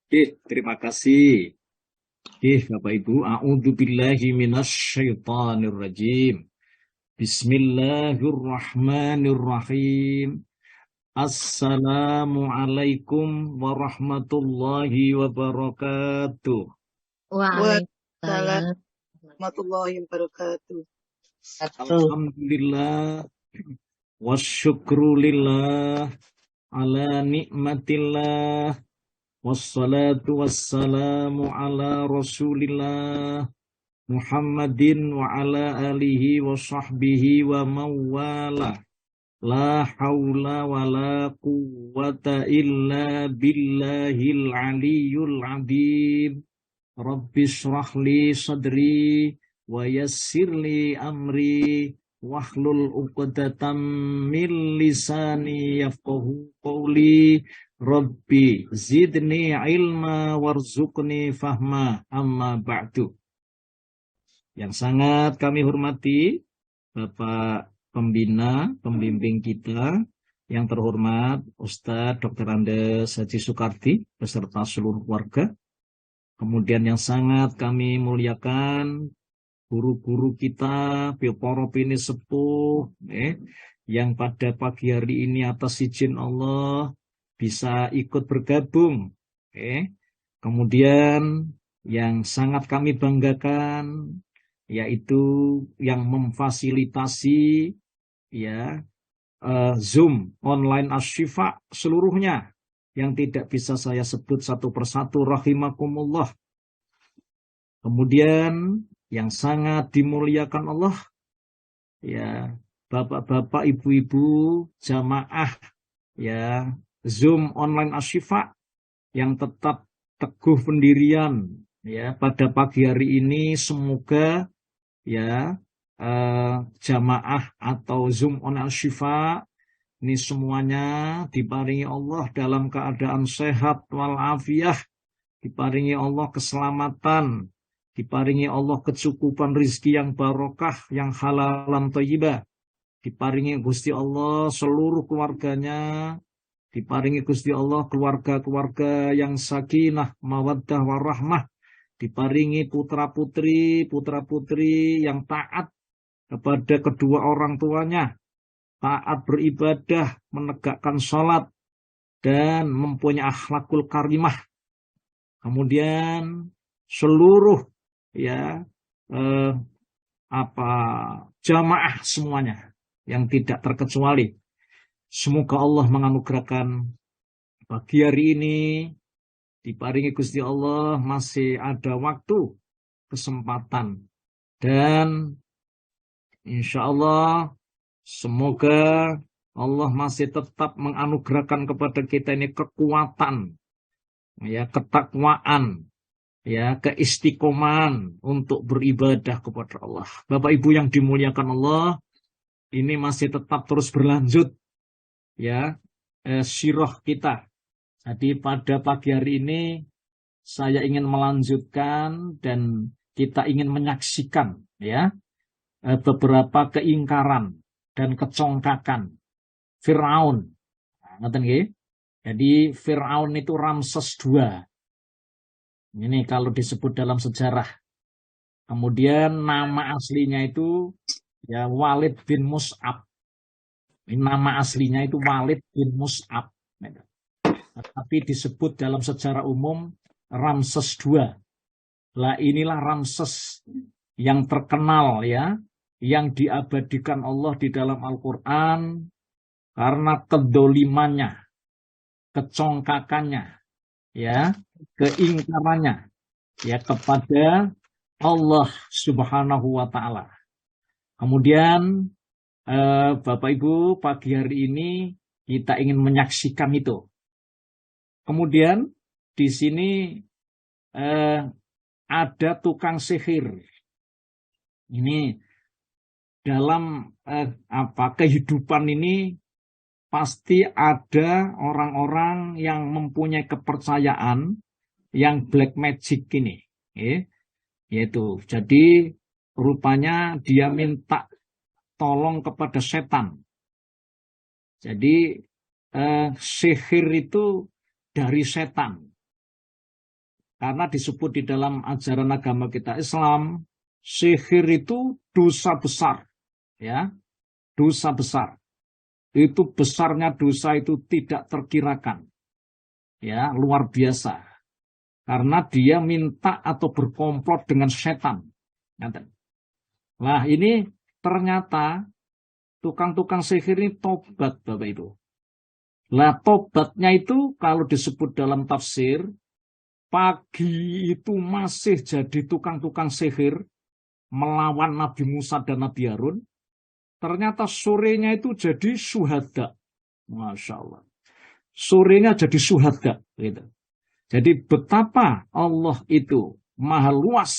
Terima kasih. Bapak Ibu, a'udzubillahi minasyaitonirrajim. Bismillahirrahmanirrahim. Assalamualaikum warahmatullahi wabarakatuh. Waalaikumsalam Waalaikumsalam warahmatullahi wabarakatuh. warahmatullahi Alhamdulillah wasyukrulillah ala nikmatillah wassalatu wassalamu ala rasulillah Muhammadin wa ala alihi wa sahbihi wa mawala. La haula wa la quwwata illa billahil aliyyul azim. Rabbi shrah li sadri wa yassir li amri wahlul 'uqdatam min lisani yafqahu qawli. Rabbi zidni ilma warzuqni fahma, amma ba'du. Yang sangat kami hormati Bapak Pembina, pembimbing kita, yang terhormat Ustadz Dr. Andes Haji Soekardi beserta seluruh keluarga. Kemudian yang sangat kami muliakan guru-guru kita, para pini sepuh, yang pada pagi hari ini atas izin Allah bisa ikut bergabung. Kemudian yang sangat kami banggakan yaitu yang memfasilitasi Zoom online Asy-Syifa seluruhnya, yang tidak bisa saya sebut satu persatu, rahimakumullah. Kemudian yang sangat dimuliakan Allah, bapak-bapak, ibu-ibu, jamaah Zoom online Asy-Syifa yang tetap teguh pendirian pada pagi hari ini. Semoga jamaah atau Zoom online Asy-Syifa ini semuanya diparingi Allah dalam keadaan sehat walafiat, diparingi Allah keselamatan, diparingi Allah kecukupan rizki yang barokah, yang halalan thayyibah, diparingi Gusti Allah seluruh keluarganya, diparingi Gusti Allah keluarga-keluarga yang sakinah, mawaddah, warahmah, diparingi putra-putri yang taat kepada kedua orang tuanya, taat beribadah, menegakkan sholat, dan mempunyai akhlakul karimah. Kemudian seluruh jamaah semuanya yang tidak terkecuali, semoga Allah menganugerahkan pagi hari ini, diparingi Gusti Allah masih ada waktu, kesempatan, dan insya Allah semoga Allah masih tetap menganugerahkan kepada kita ini kekuatan, ketakwaan, keistiqomahan untuk beribadah kepada Allah. Bapak Ibu yang dimuliakan Allah, ini masih tetap terus berlanjut sirah kita. Jadi pada pagi hari ini saya ingin melanjutkan dan kita ingin menyaksikan beberapa keingkaran dan kecongkakan Firaun. Jadi Firaun itu Ramses II. Ini kalau disebut dalam sejarah. Kemudian nama aslinya itu Walid bin Mus'ab. Ini nama aslinya itu Walid bin Mus'ab. Tapi disebut dalam sejarah umum Ramses II. Lah inilah Ramses yang terkenal yang diabadikan Allah di dalam Al-Quran karena kedolimannya, kecongkakannya, keingkarannya kepada Allah Subhanahu wa Ta'ala. Kemudian Bapak Ibu, pagi hari ini kita ingin menyaksikan itu. Kemudian di sini ada tukang sihir. Ini dalam kehidupan ini pasti ada orang-orang yang mempunyai kepercayaan yang black magic ini, yaitu jadi rupanya dia minta tolong kepada setan. Jadi sihir itu dari setan. Karena disebut di dalam ajaran agama kita Islam, sihir itu dosa besar. Ya, dosa besar. Itu besarnya dosa itu tidak terkirakan. Ya, luar biasa. Karena dia minta atau berkomplot dengan setan. Nah, ini ternyata tukang-tukang sihir ini tobat, Bapak Ibu. Nah, tobatnya itu kalau disebut dalam tafsir, pagi itu masih jadi tukang-tukang sihir melawan Nabi Musa dan Nabi Harun. Ternyata sorenya itu jadi syuhada. Masya Allah. Sorenya jadi syuhada. Gitu. Jadi betapa Allah itu maha luas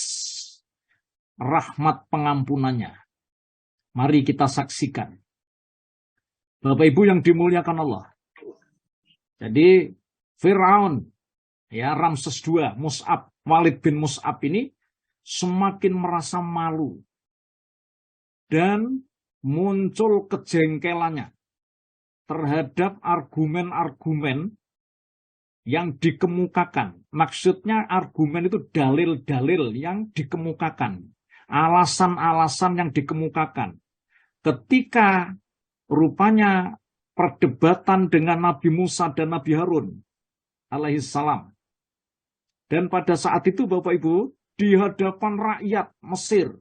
rahmat pengampunannya. Mari kita saksikan. Bapak Ibu yang dimuliakan Allah. Jadi Fir'aun, ya, Ramses II, Mus'ab, Walid bin Mus'ab ini semakin merasa malu. Dan muncul kejengkelannya terhadap argumen-argumen yang dikemukakan. Maksudnya argumen itu dalil-dalil yang dikemukakan. Alasan-alasan yang dikemukakan. Ketika rupanya perdebatan dengan Nabi Musa dan Nabi Harun alaihissalam. Dan pada saat itu Bapak Ibu, di hadapan rakyat Mesir,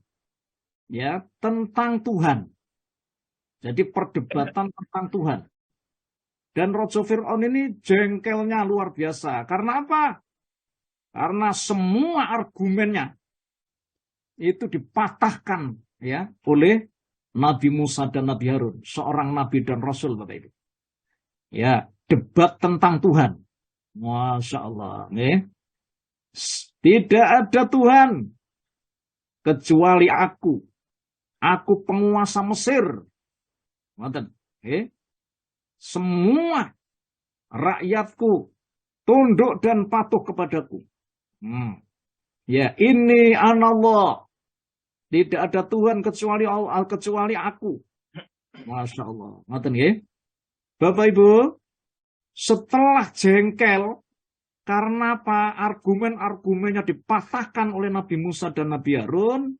ya, tentang Tuhan. Jadi perdebatan tentang Tuhan. Dan Raja Fir'aun ini jengkelnya luar biasa. Karena apa? Karena semua argumennya itu dipatahkan, ya, oleh Nabi Musa dan Nabi Harun, seorang nabi dan rasul, Bapak Ibu. Ya, debat tentang Tuhan. Masya Allah. Ya. Tidak ada Tuhan kecuali aku. Aku penguasa Mesir. Ya. Semua rakyatku tunduk dan patuh kepadaku. Ya, ini anallah. Tidak ada Tuhan kecuali aku. Masya Allah. Ngoten nggih. Bapak Ibu, setelah jengkel karena apa? Argumen-argumennya dipatahkan oleh Nabi Musa dan Nabi Harun,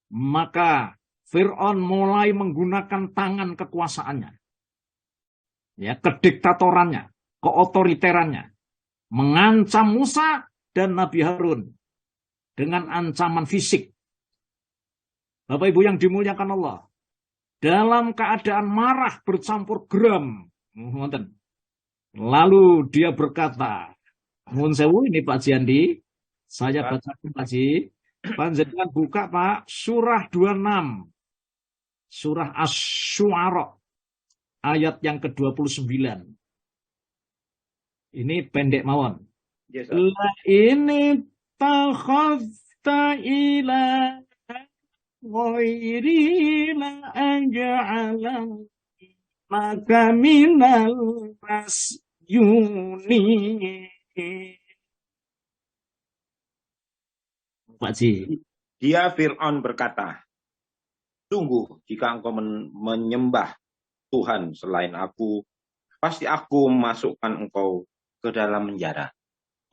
maka Fir'aun mulai menggunakan tangan kekuasaannya. Ya, kediktatorannya, keotoriterannya, mengancam Musa dan Nabi Harun dengan ancaman fisik. Bapak Ibu yang dimuliakan Allah, dalam keadaan marah bercampur geram, lalu dia berkata, "Mun sewu ini Pak Jiandi, saya baca Pak Ji, panjenengan buka Pak surah 26, surah Asy-Syu'ara ayat yang ke-29. Ini pendek mawon. Yes, La ini takhafta ila ghairi la anja'ala maka minal masyuni. Pak Ji. Dia Fir'aun berkata, sungguh jika engkau menyembah Tuhan selain aku, pasti aku memasukkan engkau ke dalam penjara.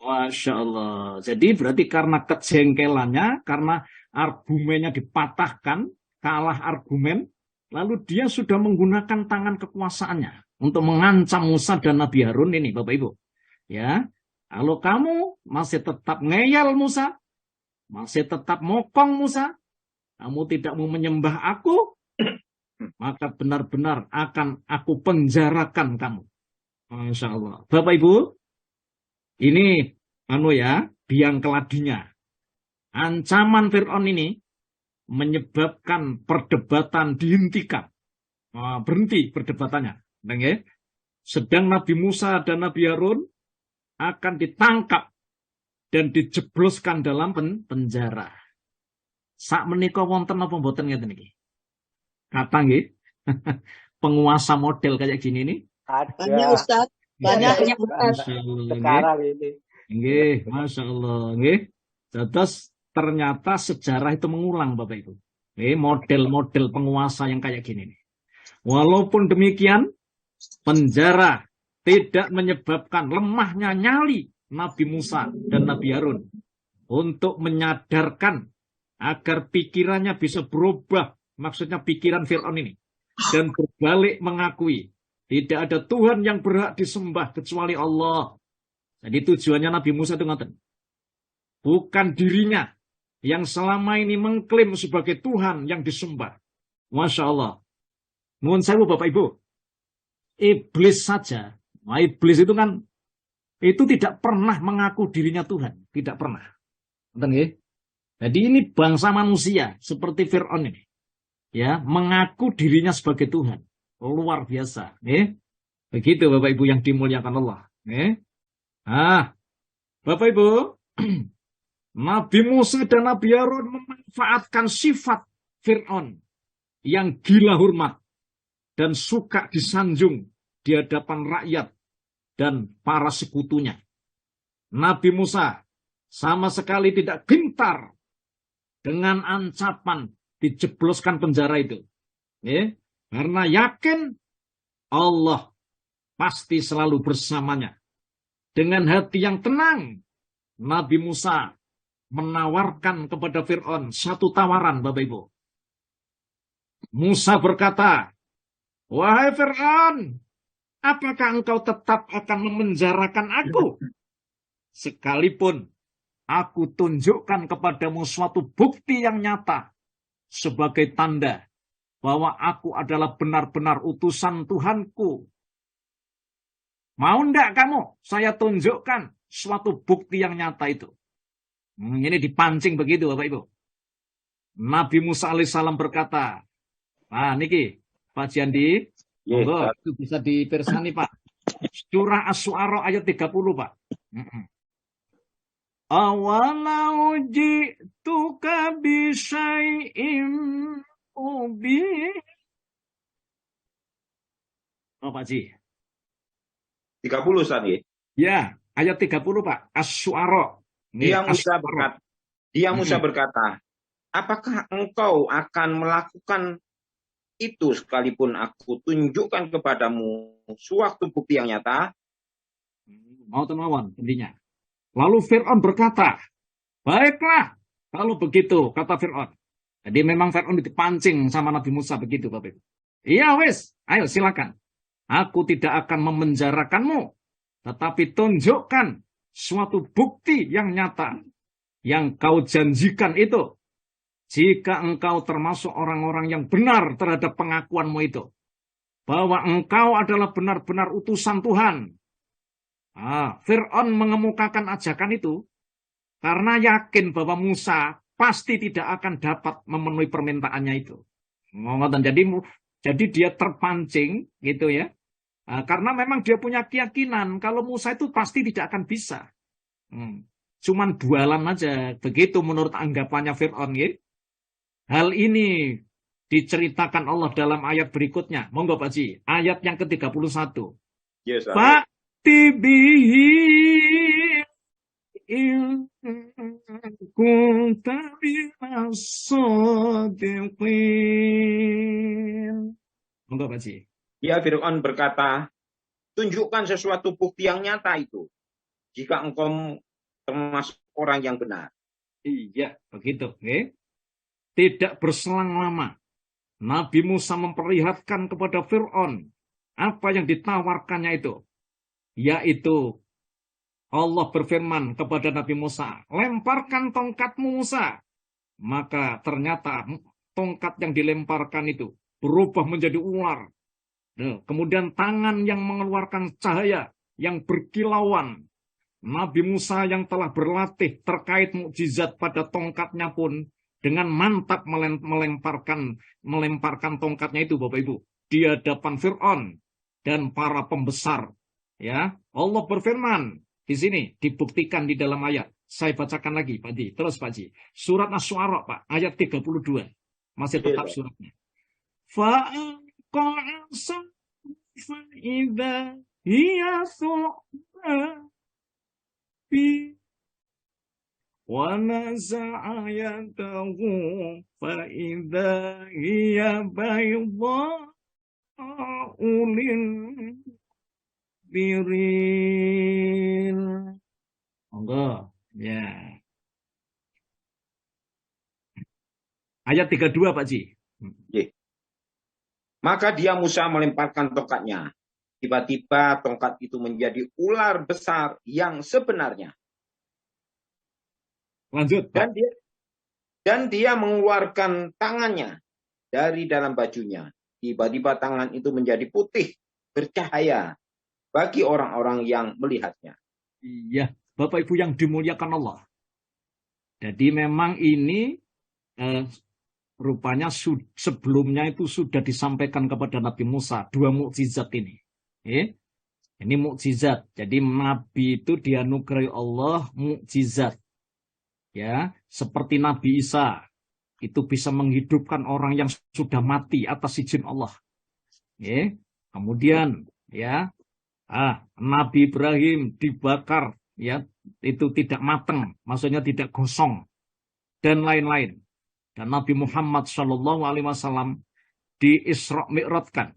Masya Allah. Jadi berarti karena kejengkelannya, karena argumennya dipatahkan, kalah argumen, lalu dia sudah menggunakan tangan kekuasaannya untuk mengancam Musa dan Nabi Harun ini, Bapak Ibu. Ya, kalau kamu masih tetap ngeyel Musa, masih tetap mokong Musa, kamu tidak mau menyembah aku, maka benar-benar akan aku penjarakan kamu. Masya Allah. Bapak Ibu, ini biang keladinya. Ancaman Fir'aun ini menyebabkan perdebatan dihentikan. Berhenti perdebatannya. Sedang Nabi Musa dan Nabi Harun akan ditangkap dan dijebloskan dalam penjara. Sak menika wonten apa mboten ngeten iki? Kata nggih. Penguasa model kayak gini nih. Banyak Ustaz. Banyak Ustaz. Sekarang ini. Nggih, Masya Allah. Nggih. Terus ternyata sejarah itu mengulang Bapak Ibu. Model-model penguasa yang kayak gini nih. Walaupun demikian, penjara tidak menyebabkan lemahnya nyali Nabi Musa dan Nabi Harun untuk menyadarkan agar pikirannya bisa berubah, maksudnya pikiran Fir'aun ini, dan berbalik mengakui tidak ada Tuhan yang berhak disembah kecuali Allah. Jadi tujuannya Nabi Musa itu ngoten. Bukan dirinya yang selama ini mengklaim sebagai Tuhan yang disembah. Masya Allah. Nuhun sewu Bapak Ibu. Iblis saja. Nah, iblis itu kan itu tidak pernah mengaku dirinya Tuhan. Tidak pernah. Jadi ini bangsa manusia seperti Fir'aun ini. Ya, mengaku dirinya sebagai Tuhan. Luar biasa. Begitu Bapak Ibu yang dimuliakan Allah. Bapak Ibu, Nabi Musa dan Nabi Harun memanfaatkan sifat Fir'aun yang gila hormat dan suka disanjung di hadapan rakyat dan para sekutunya. Nabi Musa sama sekali tidak gentar dengan ancapan dijebloskan penjara itu. Karena yakin Allah pasti selalu bersamanya. Dengan hati yang tenang, Nabi Musa menawarkan kepada Fir'aun satu tawaran, Bapak Ibu. Musa berkata, "Wahai Fir'aun, apakah engkau tetap akan memenjarakan aku? Sekalipun aku tunjukkan kepadamu suatu bukti yang nyata sebagai tanda bahwa aku adalah benar-benar utusan Tuhanku. Mau enggak kamu saya tunjukkan suatu bukti yang nyata itu?" Ini dipancing begitu Bapak Ibu. Nabi Musa alaihissalam berkata, niki Pak Jandi, itu bisa dipersani Pak. Surah Asy-Syu'ara ayat 30 Pak. Awalau ji'tuka bisyai'im mubin. Pak Ji. 30 Sani. Ya, ayat 30 Pak. Asy-Syu'ara. Dia Musa berkata, apakah engkau akan melakukan itu sekalipun aku tunjukkan kepadamu suatu bukti yang nyata? Mau tenawan intinya. Lalu Fir'aun berkata, baiklah kalau begitu, kata Fir'aun. Jadi memang Fir'aun dipancing sama Nabi Musa begitu Bapak. Iya wes, ayo silakan. Aku tidak akan memenjarakanmu, tetapi tunjukkan suatu bukti yang nyata yang kau janjikan itu. Jika engkau termasuk orang-orang yang benar terhadap pengakuanmu itu, bahwa engkau adalah benar-benar utusan Tuhan. Fir'aun mengemukakan ajakan itu karena yakin bahwa Musa pasti tidak akan dapat memenuhi permintaannya itu. Jadi dia terpancing gitu ya. Karena memang dia punya keyakinan kalau Musa itu pasti tidak akan bisa. Cuman bualan aja. Begitu menurut anggapannya Fir'aun. Ya. Hal ini diceritakan Allah dalam ayat berikutnya. Monggo Pak Ji. Ayat yang ke-31. Yes, Fa'ti bihi in kunta minas shadiqin. Monggo Pak Ji. Ya, Fir'aun berkata, tunjukkan sesuatu bukti yang nyata itu. Jika engkau termasuk orang yang benar. Iya, begitu. Okay? Tidak berselang lama, Nabi Musa memperlihatkan kepada Fir'aun apa yang ditawarkannya itu. Yaitu, Allah berfirman kepada Nabi Musa, lemparkan tongkatmu Musa. Maka ternyata tongkat yang dilemparkan itu berubah menjadi ular. Kemudian tangan yang mengeluarkan cahaya yang berkilauan. Nabi Musa yang telah berlatih terkait mukjizat pada tongkatnya pun dengan mantap melemparkan tongkatnya itu Bapak Ibu di hadapan Fir'aun dan para pembesar. Ya, Allah berfirman di sini dibuktikan di dalam ayat. Saya bacakan lagi Pak Ji. Terus Pak Ji. Surat Asy-Syu'ara Pak, ayat 32. Masih tetap suratnya. فَإِذَا هِيَ ثُعْبَانٌ وَنَزَعَ يَدَهُ فَإِذَا هِيَ بَيْضَاءُ لِلنَّاظِرِينَ. Monggo. Ya. Ayat 32 Pak Ji. Maka dia Musa melemparkan tongkatnya. Tiba-tiba tongkat itu menjadi ular besar yang sebenarnya. Lanjut, Pak. Dan dia mengeluarkan tangannya dari dalam bajunya. Tiba-tiba tangan itu menjadi putih, bercahaya bagi orang-orang yang melihatnya. Iya, Bapak Ibu yang dimuliakan Allah. Jadi memang ini rupanya sebelumnya itu sudah disampaikan kepada Nabi Musa, 2 mukjizat ini. Ini mukjizat. Jadi Nabi itu dianugerahi Allah mukjizat. Ya, seperti Nabi Isa itu bisa menghidupkan orang yang sudah mati atas izin Allah. Kemudian ya, Nabi Ibrahim dibakar, ya, itu tidak mateng, maksudnya tidak gosong, dan lain-lain. Dan Nabi Muhammad SAW di Isra Mi'rajkan,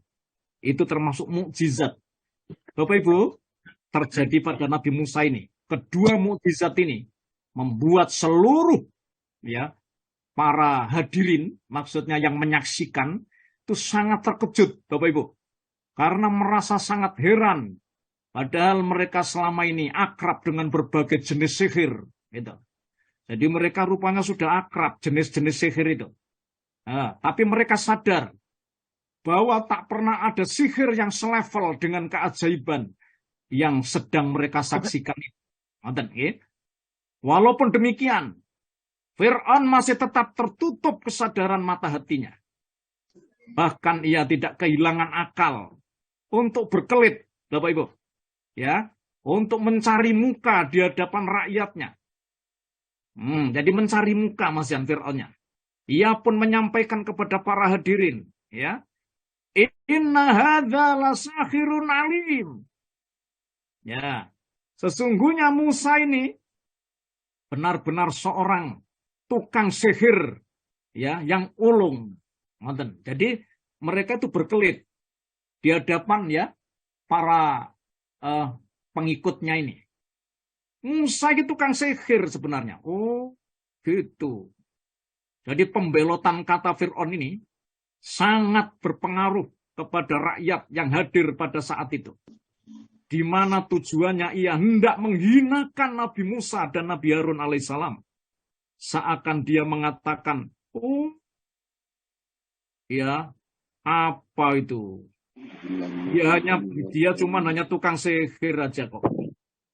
itu termasuk mukjizat. Bapak Ibu, terjadi pada Nabi Musa ini. Kedua mukjizat ini membuat seluruh, ya, para hadirin, maksudnya yang menyaksikan, itu sangat terkejut, Bapak Ibu. Karena merasa sangat heran. Padahal mereka selama ini akrab dengan berbagai jenis sihir. Gitu. Jadi mereka rupanya sudah akrab jenis-jenis sihir itu. Tapi mereka sadar bahwa tak pernah ada sihir yang selevel dengan keajaiban yang sedang mereka saksikan itu. Walaupun demikian, Fir'aun masih tetap tertutup kesadaran mata hatinya. Bahkan ia tidak kehilangan akal untuk berkelit, Bapak Ibu. Ya, untuk mencari muka di hadapan rakyatnya. Jadi mencari muka Masian Fir'aunnya. Ia pun menyampaikan kepada para hadirin, ya, inna hadza lasahirun alim. Ya, sesungguhnya Musa ini benar-benar seorang tukang sihir, ya, yang ulung. Jadi mereka itu berkelit di hadapan, ya, para pengikutnya ini. Musa itu tukang sihir sebenarnya. Oh, gitu. Jadi pembelotan kata Fir'aun ini sangat berpengaruh kepada rakyat yang hadir pada saat itu. Di mana tujuannya ia hendak menghinakan Nabi Musa dan Nabi Harun alaihissalam. Seakan dia mengatakan, oh, ya, apa itu? Dia cuma hanya tukang sihir aja kok.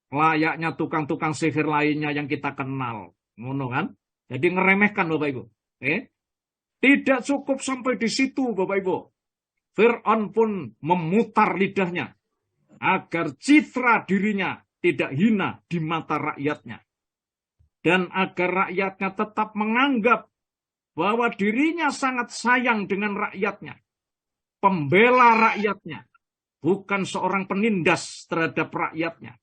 Layaknya tukang-tukang sihir lainnya yang kita kenal. Ngono kan? Jadi ngeremehkan Bapak Ibu. Tidak cukup sampai di situ Bapak Ibu. Fir'aun pun memutar lidahnya agar citra dirinya tidak hina di mata rakyatnya. Dan agar rakyatnya tetap menganggap bahwa dirinya sangat sayang dengan rakyatnya. Pembela rakyatnya. Bukan seorang penindas terhadap rakyatnya.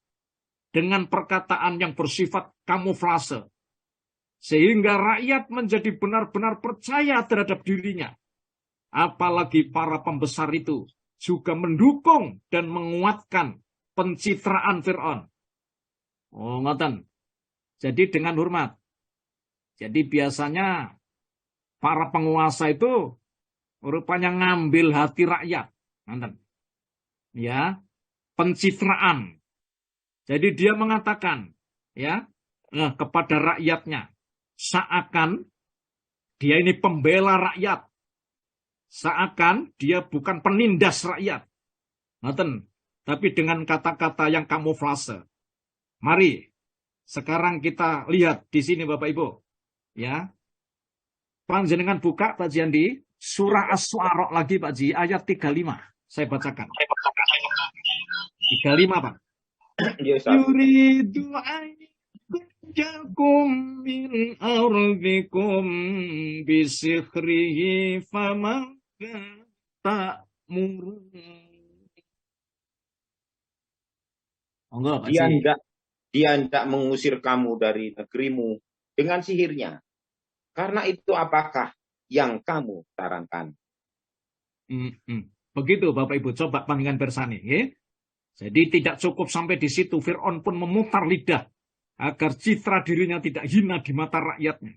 Dengan perkataan yang bersifat kamuflase. Sehingga rakyat menjadi benar-benar percaya terhadap dirinya. Apalagi para pembesar itu juga mendukung dan menguatkan pencitraan Fir'aun. Oh, ngoten. Jadi dengan hormat. Jadi biasanya para penguasa itu rupanya ngambil hati rakyat. Ngoten. Ya, pencitraan. Jadi dia mengatakan, ya, kepada rakyatnya, seakan dia ini pembela rakyat. Seakan dia bukan penindas rakyat. Ngoten. Tapi dengan kata-kata yang kamuflase. Mari sekarang kita lihat di sini Bapak Ibu. Ya. Panjenengan buka Pak Jiandi surah Asy-Syu'ara lagi Pak Ji ayat 35. Saya bacakan. 35 Pak. Yuridu ayyakum min ardikum bisikhrihi famadza ta'murun. Dia hendak mengusir kamu dari negerimu dengan sihirnya. Karena itu apakah yang kamu sarankan? Begitu Bapak Ibu, coba pandangan bersani. Ya? Jadi tidak cukup sampai di situ, Fir'aun pun memutar lidah agar citra dirinya tidak hina di mata rakyatnya.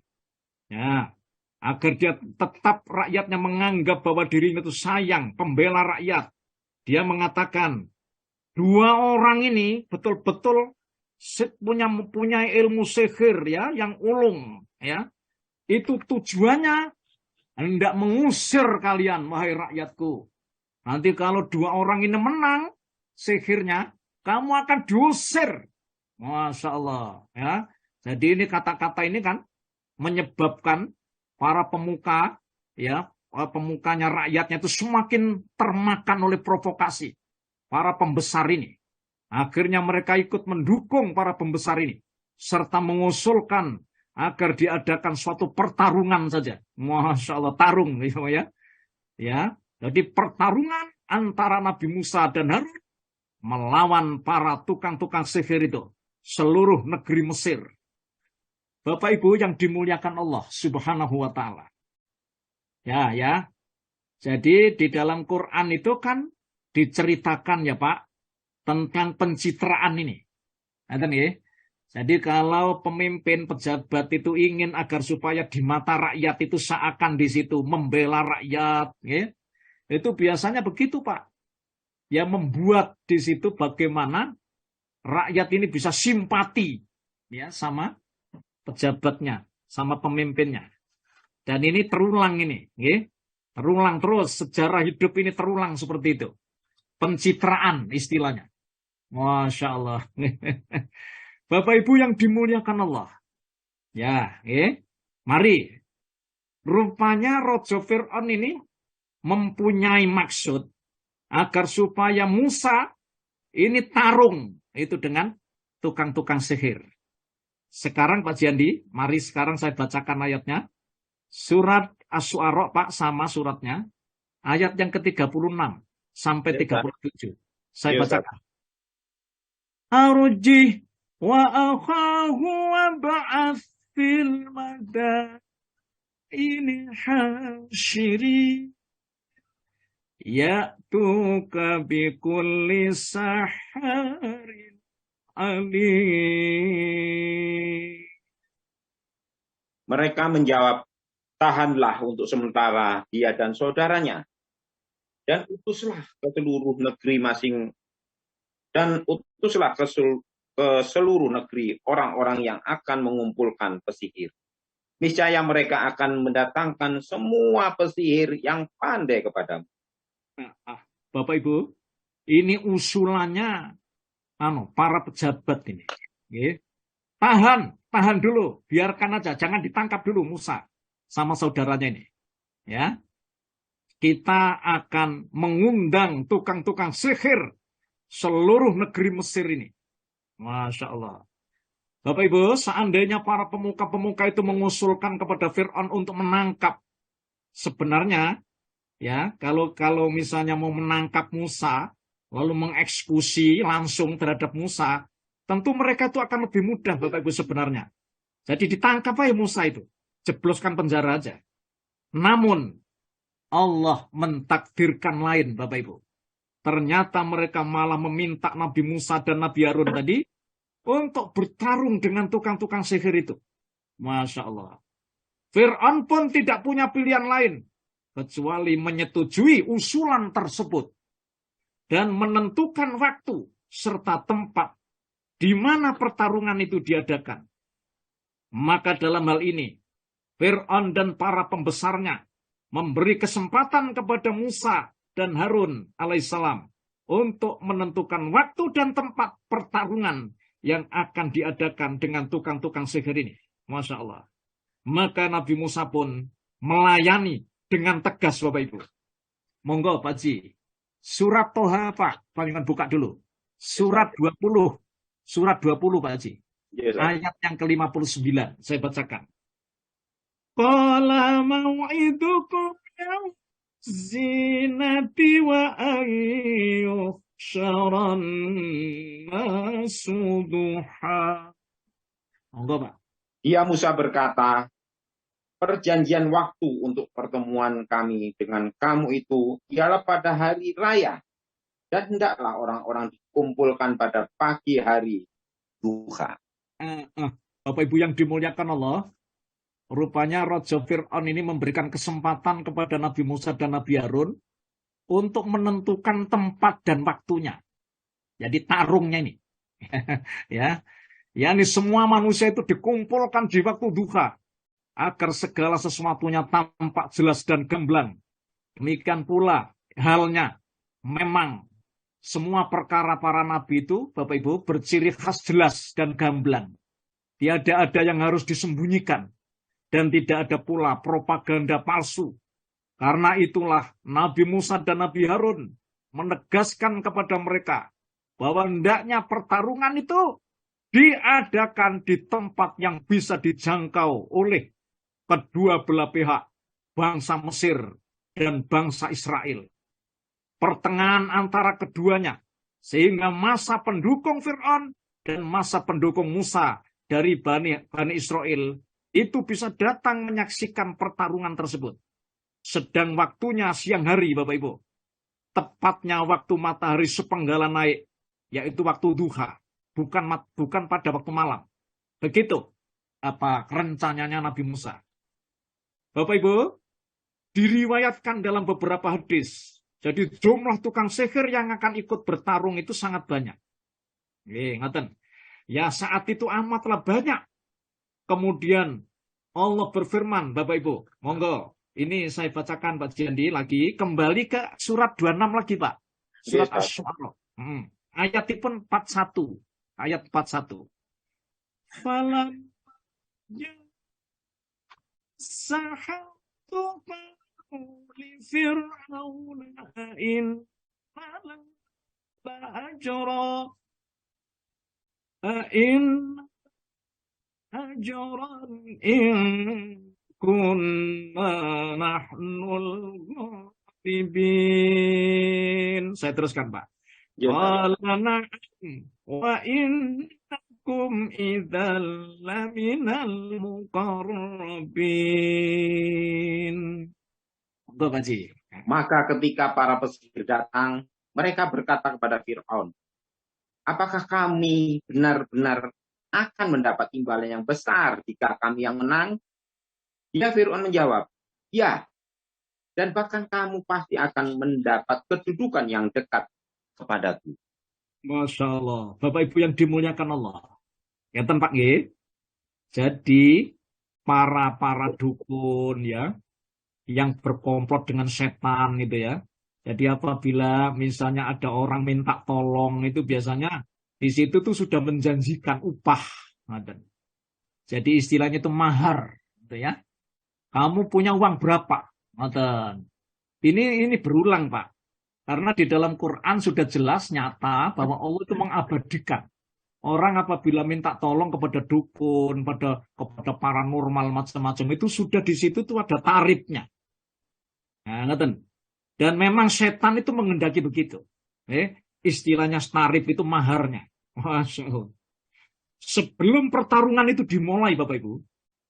Ya, agar dia tetap rakyatnya menganggap bahwa dirinya itu sayang, pembela rakyat. Dia mengatakan, dua orang ini betul-betul punya ilmu sihir ya, yang ulung ya. Itu tujuannya hendak mengusir kalian, wahai rakyatku. Nanti kalau dua orang ini menang sihirnya, kamu akan diusir. Masya Allah ya. Jadi ini kata-kata ini kan menyebabkan para pemuka ya, pemukanya rakyatnya itu semakin termakan oleh provokasi para pembesar ini. Akhirnya mereka ikut mendukung para pembesar ini serta mengusulkan agar diadakan suatu pertarungan saja. Masya Allah, tarung ya. Ya, jadi pertarungan antara Nabi Musa dan Harun melawan para tukang-tukang sihir itu seluruh negeri Mesir. Bapak Ibu yang dimuliakan Allah Subhanahu wa taala. Ya, ya. Jadi di dalam Quran itu kan diceritakan ya Pak tentang pencitraan ini. Ngerti ya? Jadi kalau pemimpin pejabat itu ingin agar supaya di mata rakyat itu seakan di situ membela rakyat, ya, itu biasanya begitu Pak. Ya membuat di situ bagaimana rakyat ini bisa simpati ya sama pejabatnya, sama pemimpinnya. Dan ini terulang ini, ya. Terulang terus, sejarah hidup ini terulang seperti itu. Pencitraan istilahnya. Masya Allah. Bapak Ibu yang dimuliakan Allah. Ya, mari. Rupanya Raja Fir'aun ini mempunyai maksud agar supaya Musa ini tarung itu dengan tukang-tukang sihir. Sekarang Pak Jiandi, mari sekarang saya bacakan ayatnya. Surat Asy-Syu'ara Pak, sama suratnya. Ayat yang ke-36 sampai 37. Saya bacakan. Arujih wa akhahu wa ba'ath fil madaini hasyiri ya'tuka bikulli saharin alim. Mereka menjawab, tahanlah untuk sementara dia dan saudaranya, dan utuslah ke seluruh negeri ke seluruh negeri orang-orang yang akan mengumpulkan pesihir. Niscaya mereka akan mendatangkan semua pesihir yang pandai kepadamu. Bapak Ibu, ini usulannya para pejabat ini. Tahan dulu, biarkan aja, jangan ditangkap dulu Musa sama saudaranya ini. Ya, kita akan mengundang tukang-tukang sihir seluruh negeri Mesir ini. Masya Allah. Bapak Ibu, seandainya para pemuka-pemuka itu mengusulkan kepada Fir'aun untuk menangkap, sebenarnya ya kalau misalnya mau menangkap Musa, lalu mengeksekusi langsung terhadap Musa, tentu mereka itu akan lebih mudah Bapak Ibu sebenarnya. Jadi ditangkap aja Musa itu, jebloskan penjara aja. Namun Allah mentakdirkan lain Bapak Ibu. Ternyata mereka malah meminta Nabi Musa dan Nabi Harun tadi untuk bertarung dengan tukang-tukang sihir itu. Masya Allah. Fir'aun pun tidak punya pilihan lain kecuali menyetujui usulan tersebut dan menentukan waktu serta tempat di mana pertarungan itu diadakan. Maka dalam hal ini, Fir'aun dan para pembesarnya memberi kesempatan kepada Musa dan Harun alaihissalam untuk menentukan waktu dan tempat pertarungan yang akan diadakan dengan tukang-tukang sihir ini. Masya Allah. Maka Nabi Musa pun melayani dengan tegas Bapak Ibu. Monggo Pak Ji. Surat Toha Pak. Palingan buka dulu. Surat 20. Surat 20 Pak Ji. Yes, ayat yang ke-59. Saya bacakan. Qala mau'idukum yaum zinati wa ayyuhsyaran nasuduha. Monggo Pak. Dia Musa berkata, perjanjian waktu untuk pertemuan kami dengan kamu itu ialah pada hari raya, dan hendaklah orang-orang dikumpulkan pada pagi hari duha. Bapak Ibu yang dimuliakan Allah, rupanya Raja Fir'aun ini memberikan kesempatan kepada Nabi Musa dan Nabi Harun untuk menentukan tempat dan waktunya. Jadi tarungnya ini. Ya, ini semua manusia itu dikumpulkan di waktu duha agar segala sesuatunya tampak jelas dan gamblang. Demikian pula halnya, memang semua perkara para nabi itu, Bapak Ibu, berciri khas jelas dan gamblang. Tiada ada yang harus disembunyikan. Dan tidak ada pula propaganda palsu. Karena itulah Nabi Musa dan Nabi Harun menegaskan kepada mereka bahwa hendaknya pertarungan itu diadakan di tempat yang bisa dijangkau oleh kedua belah pihak, bangsa Mesir dan bangsa Israel. Pertengahan antara keduanya, sehingga masa pendukung Fir'aun dan masa pendukung Musa dari Bani Israel itu bisa datang menyaksikan pertarungan tersebut. Sedang waktunya siang hari, Bapak Ibu. Tepatnya waktu matahari sepenggalan naik, yaitu waktu duha, bukan pada waktu malam. Begitu rencananya Nabi Musa. Bapak Ibu, diriwayatkan dalam beberapa hadis. Jadi jumlah tukang sihir yang akan ikut bertarung itu sangat banyak. Ingatkan. Ya saat itu amatlah banyak. Kemudian Allah berfirman, Bapak Ibu, monggo. Ini saya bacakan Pak Jandi lagi. Kembali ke surat 26 lagi Pak. Surat Asy-Syu'ara. Ayatipun 41. Ayat 41. Falam sahatu li fir'auna in ajra in ajaran in kunna nahnul ghalibin. Saya teruskan Pak. Qala na'am wa innakum idzal laminal muqarrabin. Bapak Ji. Maka ketika para pesihir datang, mereka berkata kepada Fir'aun, apakah kami benar-benar akan mendapat imbalan yang besar jika kami yang menang? Ya, Fir'aun menjawab, ya. Dan bahkan kamu pasti akan mendapat kedudukan yang dekat kepadaku. Masya Allah. Bapak Ibu yang dimuliakan Allah. Ya, Pak G. Jadi, para dukun ya, yang berkomplot dengan setan gitu ya. Jadi apabila misalnya ada orang minta tolong itu biasanya di situ tuh sudah menjanjikan upah. Jadi istilahnya itu mahar gitu ya. Kamu punya uang berapa? Ini berulang Pak. Karena di dalam Quran sudah jelas nyata bahwa Allah itu mengabadikan. Orang apabila minta tolong kepada dukun, kepada paranormal macam-macam itu sudah di situ tuh ada tarifnya. Nah, dan memang setan itu mengendaki begitu. Istilahnya tarif itu maharnya. Masya Allah. Sebelum pertarungan itu dimulai Bapak Ibu,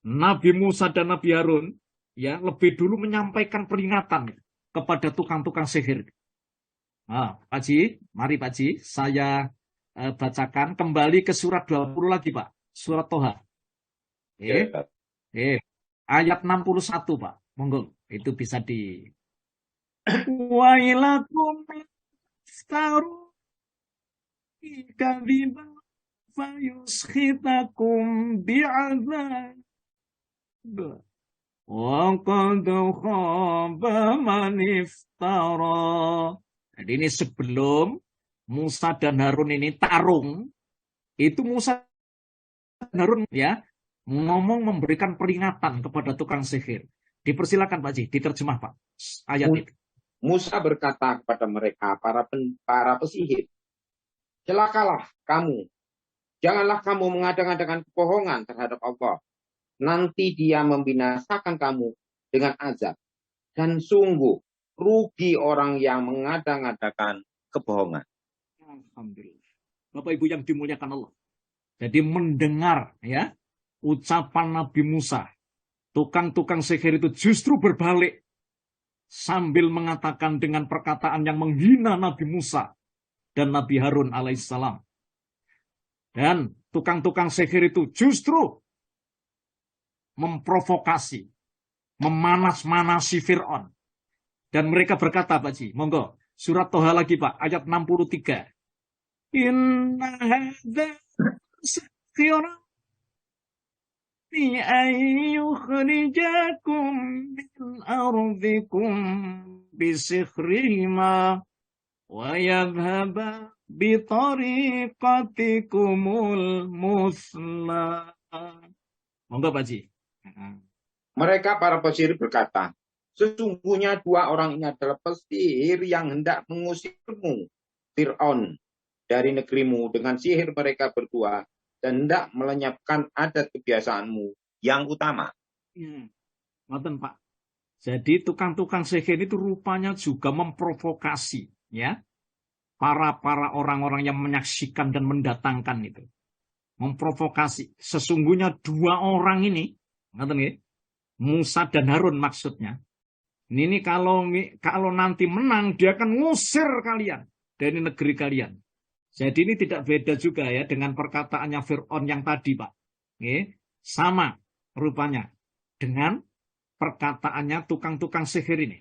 Nabi Musa dan Nabi Harun ya lebih dulu menyampaikan peringatan kepada tukang-tukang sihir. Pak Ji, mari Pak Ji, saya bacakan kembali ke surat 20 lagi Pak, surat Toha. Ayat 61 Pak, monggo itu bisa di wailakum staru kadziba fayuskhitakum bi'adzab wa qad khaba man iftara. Jadi ini sebelum Musa dan Harun ini tarung, itu Musa dan Harun ya ngomong memberikan peringatan kepada tukang sihir. Dipersilakan Pak Ji, diterjemah Pak ayat itu. Musa berkata kepada mereka, para pesihir, celakalah kamu, janganlah kamu mengadakan kebohongan terhadap Allah. Nanti dia membinasakan kamu dengan azab. Dan sungguh rugi orang yang mengada-ngadakan kebohongan. Alhamdulillah. Bapak Ibu yang dimuliakan Allah. Jadi mendengar ya ucapan Nabi Musa, tukang-tukang sihir itu justru berbalik sambil mengatakan dengan perkataan yang menghina Nabi Musa dan Nabi Harun alaihissalam. Dan tukang-tukang sihir itu justru memprovokasi, memanas-manasi Fir'aun. Dan mereka berkata, Pak Ji, monggo, surat Toha lagi Pak, ayat 63. Inna hadza sihrun ayyukhrijakum min ardikum bisihrihima wa yadhhaba bitariqatikumul musla. Monggo Pak Ji. Mereka para pesihir berkata, sesungguhnya dua orang ini adalah pesihir yang hendak mengusirmu, Fir'aun, dari negerimu dengan sihir mereka berdua dan hendak melenyapkan adat kebiasaanmu yang utama. Ngoten Pak. Jadi tukang-tukang sihir itu rupanya juga memprovokasi, ya, para orang-orang yang menyaksikan dan mendatangkan itu, memprovokasi. Sesungguhnya dua orang ini, ngoten nggih, Musa dan Harun maksudnya. Ini kalau nanti menang, dia akan ngusir kalian dari negeri kalian. Jadi ini tidak beda juga ya dengan perkataannya Fir'aun yang tadi, Pak. Sama rupanya dengan perkataannya tukang-tukang sihir ini.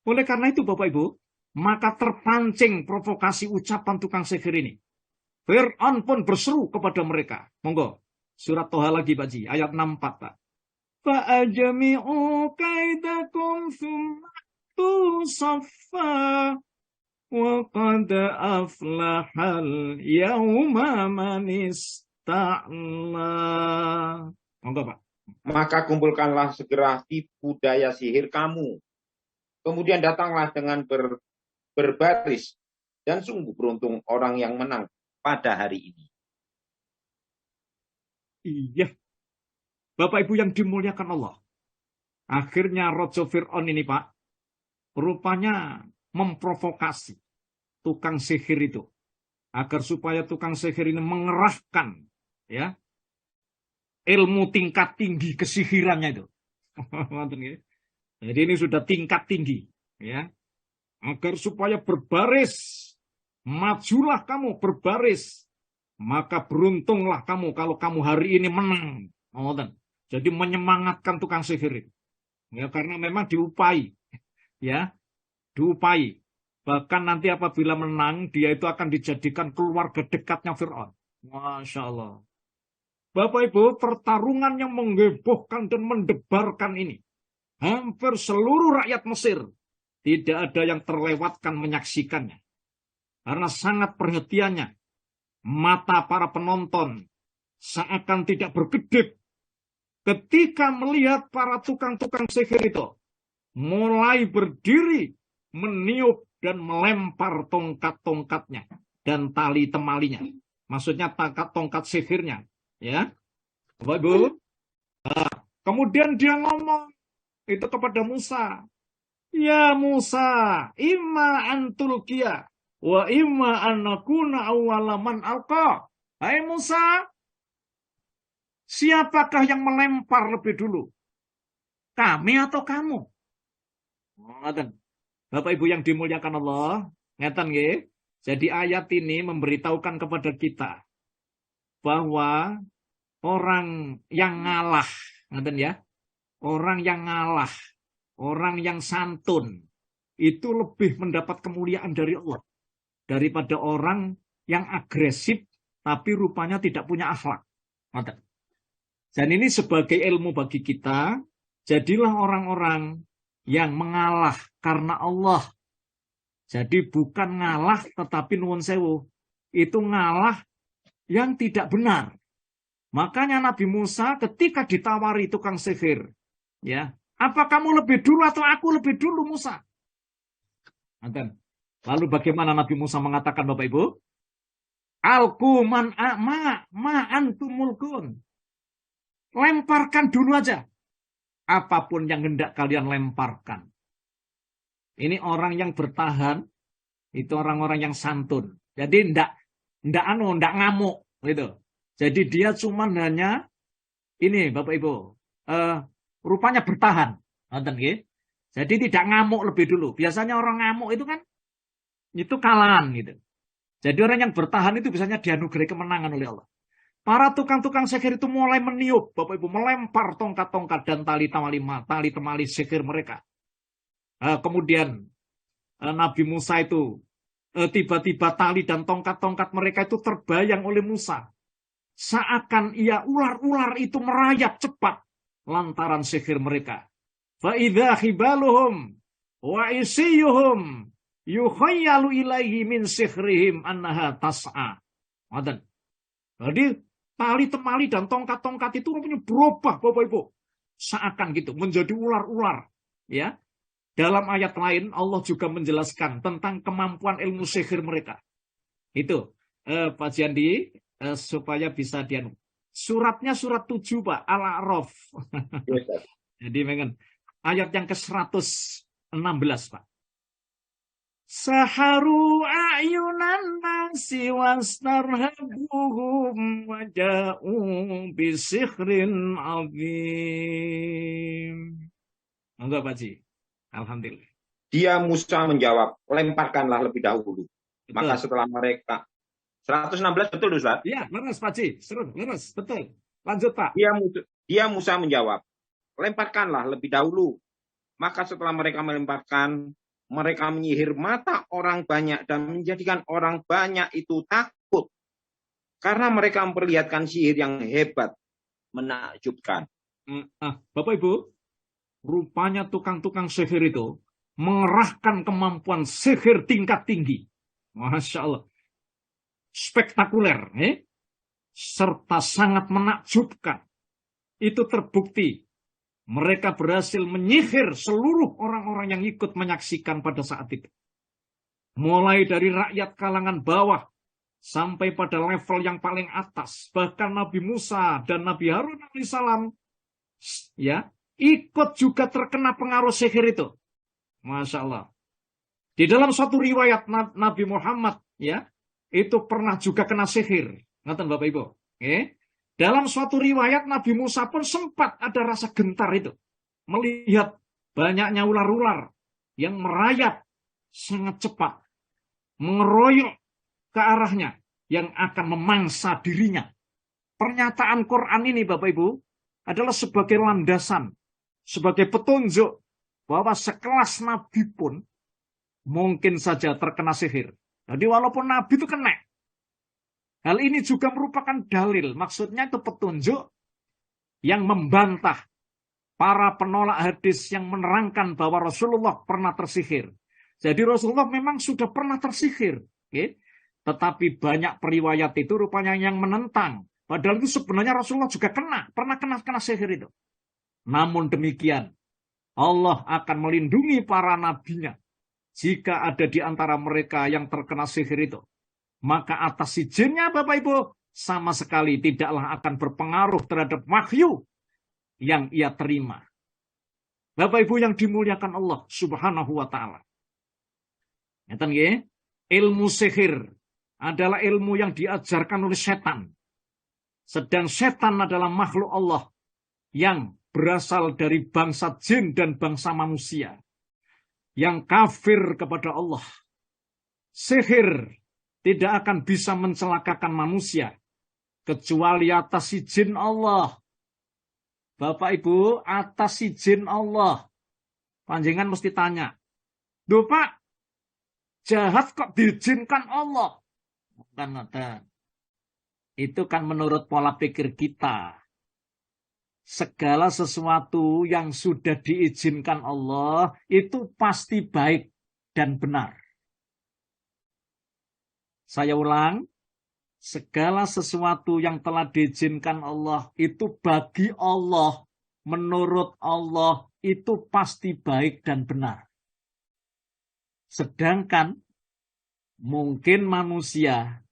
Oleh karena itu, Bapak Ibu, maka terpancing provokasi ucapan tukang sihir ini. Fir'aun pun berseru kepada mereka. Monggo, surat Toha lagi, Pak Ji, ayat 64, Pak. فَأَجْمِعُوا كَيْدَكُمْ ثُمَّ أْتُوا صَفًّا وَقَدْ أَفْلَحَ الْيَوْمَ مَنِ اسْتَعْلَى. Monggo, Pak. Maka kumpulkanlah segera tipu daya sihir kamu. Kemudian datanglah dengan berbaris. Dan sungguh beruntung orang yang menang pada hari ini. Iya. Bapak Ibu yang dimuliakan Allah. Akhirnya Raja Fir'aun ini Pak, rupanya memprovokasi tukang sihir itu. Agar supaya tukang sihir ini mengerahkan ya ilmu tingkat tinggi kesihirannya itu. Jadi ini sudah tingkat tinggi. Ya. Agar supaya berbaris. Majulah kamu berbaris. Maka beruntunglah kamu kalau kamu hari ini menang. Jadi menyemangatkan tukang sihir. Ya, karena memang diupai. Ya, diupai. Bahkan nanti apabila menang, dia itu akan dijadikan keluarga dekatnya Fir'aun. Masya Allah. Bapak Ibu, pertarungan yang menghebohkan dan mendebarkan ini. Hampir seluruh rakyat Mesir. Tidak ada yang terlewatkan menyaksikannya. Karena sangat perhatiannya. Mata para penonton seakan tidak berkedip. Ketika melihat para tukang-tukang sihir itu mulai berdiri, meniup dan melempar tongkat-tongkatnya dan tali temalinya. Maksudnya tongkat sihirnya. Ya, Bapak Ibu. Kemudian dia ngomong itu kepada Musa. Ya Musa, imma antulkiya wa imma annakuna awwalaman alqa. Hai Musa, siapakah yang melempar lebih dulu? Kami atau kamu? Bapak Ibu yang dimuliakan Allah, ngeten nggih. Jadi ayat ini memberitahukan kepada kita bahwa orang yang ngalah, ngeten ya. Orang yang ngalah, orang yang santun itu lebih mendapat kemuliaan dari Allah daripada orang yang agresif tapi rupanya tidak punya akhlak. Ngeten. Dan ini sebagai ilmu bagi kita, jadilah orang-orang yang mengalah karena Allah. Jadi bukan ngalah tetapi nuwun sewu. Itu ngalah yang tidak benar. Makanya Nabi Musa ketika ditawari tukang sihir, ya, apa kamu lebih dulu atau aku lebih dulu Musa? Lalu bagaimana Nabi Musa mengatakan Bapak Ibu? Alku man ma antumul kun. Lemparkan dulu aja. Apapun yang hendak kalian lemparkan. Ini orang yang bertahan, itu orang-orang yang santun. Jadi ndak ngamuk gitu. Jadi dia cuma hanya ini Bapak Ibu, rupanya bertahan. Jadi tidak ngamuk lebih dulu. Biasanya orang ngamuk itu kan itu kalahan gitu. Jadi orang yang bertahan itu biasanya dianugerahi kemenangan oleh Allah. Para tukang-tukang sihir itu mulai meniup, Bapak Ibu, melempar tongkat-tongkat dan tali-temali sihir mereka. Kemudian Nabi Musa itu tiba-tiba tali dan tongkat-tongkat mereka itu terbayang oleh Musa. Seakan ular-ular itu merayap cepat lantaran sihir mereka. Fa'idha khibaluhum wa isiyuhum yukhayyalu ilaihi min sihrihim annaha tas'a. Jadi tali temali dan tongkat-tongkat itu rupanya berubah, Bapak Ibu, seakan gitu menjadi ular-ular. Ya, dalam ayat lain Allah juga menjelaskan tentang kemampuan ilmu sihir mereka. Itu Pak Jandi supaya bisa dianu. Suratnya surat 7 Pak, Al-A'raf. Jadi memang ayat yang ke-116 Pak. Saharu ayunan nasi wastarhabuhum waja'u bisikhrin azim. Enggak Pak Ji? Alhamdulillah. Dia Musa menjawab, lemparkanlah lebih dahulu. Betul. Maka setelah mereka 116 betul Ustaz? Iya, leres Pak Ji. Leres, betul. Lanjut Pak. Dia Musa menjawab, lemparkanlah lebih dahulu. Maka setelah mereka melemparkan, mereka menyihir mata orang banyak dan menjadikan orang banyak itu takut. Karena mereka memperlihatkan sihir yang hebat, menakjubkan. Bapak Ibu, rupanya tukang-tukang sihir itu mengerahkan kemampuan sihir tingkat tinggi. Masya Allah. Spektakuler. Serta sangat menakjubkan. Itu terbukti. Mereka berhasil menyihir seluruh orang-orang yang ikut menyaksikan pada saat itu. Mulai dari rakyat kalangan bawah sampai pada level yang paling atas. Bahkan Nabi Musa dan Nabi Harun alaihissalam ya, ikut juga terkena pengaruh sihir itu. Masya Allah. Di dalam suatu riwayat Nabi Muhammad ya, itu pernah juga kena sihir. Ngerti Bapak Ibu? Dalam suatu riwayat Nabi Musa pun sempat ada rasa gentar itu. Melihat banyaknya ular-ular yang merayap sangat cepat. Mengeroyok ke arahnya yang akan memangsa dirinya. Pernyataan Quran ini Bapak Ibu adalah sebagai landasan, sebagai petunjuk bahwa sekelas Nabi pun mungkin saja terkena sihir. Jadi walaupun Nabi itu kena. Hal ini juga merupakan dalil, maksudnya itu petunjuk yang membantah para penolak hadis yang menerangkan bahwa Rasulullah pernah tersihir. Jadi Rasulullah memang sudah pernah tersihir. Tetapi banyak periwayat itu rupanya yang menentang. Padahal itu sebenarnya Rasulullah juga pernah kena sihir itu. Namun demikian, Allah akan melindungi para nabinya jika ada di antara mereka yang terkena sihir itu. Maka atas izinnya Bapak Ibu sama sekali tidaklah akan berpengaruh terhadap wahyu yang ia terima. Bapak Ibu yang dimuliakan Allah Subhanahu wa taala. Ilmu sihir adalah ilmu yang diajarkan oleh setan. Sedang setan adalah makhluk Allah yang berasal dari bangsa jin dan bangsa manusia yang kafir kepada Allah. Sihir tidak akan bisa mencelakakan manusia kecuali atas izin Allah. Bapak Ibu, atas izin Allah. Panjenengan mesti tanya, "Duh Pak, jahat kok diizinkan Allah?" Bukan ada. Itu kan menurut pola pikir kita. Segala sesuatu yang sudah diizinkan Allah itu pasti baik dan benar. Saya ulang, segala sesuatu yang telah diizinkan Allah itu bagi Allah, menurut Allah itu pasti baik dan benar. Sedangkan mungkin manusia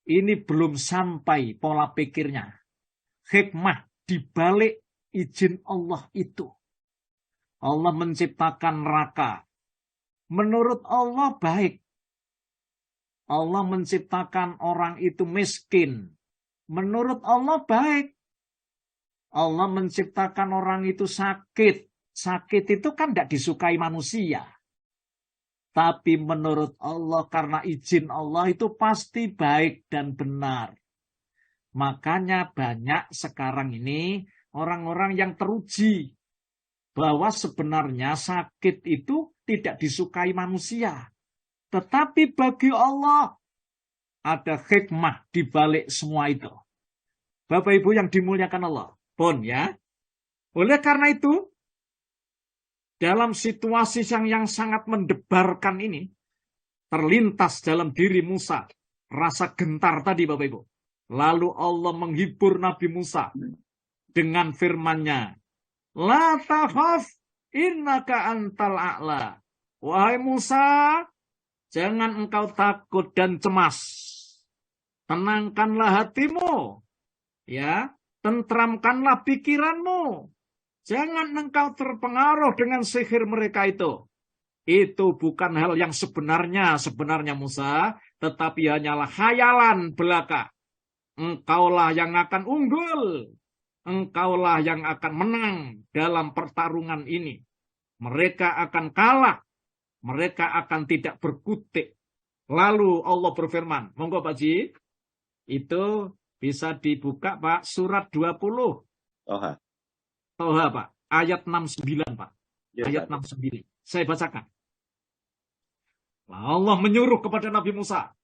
ini belum sampai pola pikirnya. Hikmah di balik izin Allah itu. Allah menciptakan neraka. Menurut Allah baik. Allah menciptakan orang itu miskin. Menurut Allah baik. Allah menciptakan orang itu sakit. Sakit itu kan tidak disukai manusia. Tapi menurut Allah karena izin Allah itu pasti baik dan benar. Makanya banyak sekarang ini orang-orang yang teruji bahwa sebenarnya sakit itu tidak disukai manusia. Tetapi bagi Allah ada hikmah di balik semua itu. Bapak Ibu yang dimuliakan Allah. Pun ya. Oleh karena itu, dalam situasi yang sangat mendebarkan ini, terlintas dalam diri Musa rasa gentar tadi Bapak Ibu. Lalu Allah menghibur Nabi Musa dengan firman-Nya, La takhaf innaka antal a'la. Wahai Musa, jangan engkau takut dan cemas. Tenangkanlah hatimu. Ya, tentramkanlah pikiranmu. Jangan engkau terpengaruh dengan sihir mereka itu. Itu bukan hal yang sebenarnya Musa, tetapi hanyalah khayalan belaka. Engkaulah yang akan unggul. Engkaulah yang akan menang dalam pertarungan ini. Mereka akan kalah. Mereka akan tidak berkutik. Lalu Allah berfirman, monggo Pak Ji, itu bisa dibuka Pak, surat 20. Toha Pak, ayat 69 Pak. Ya, ayat 69. Saya bacakan. Allah menyuruh kepada Nabi Musa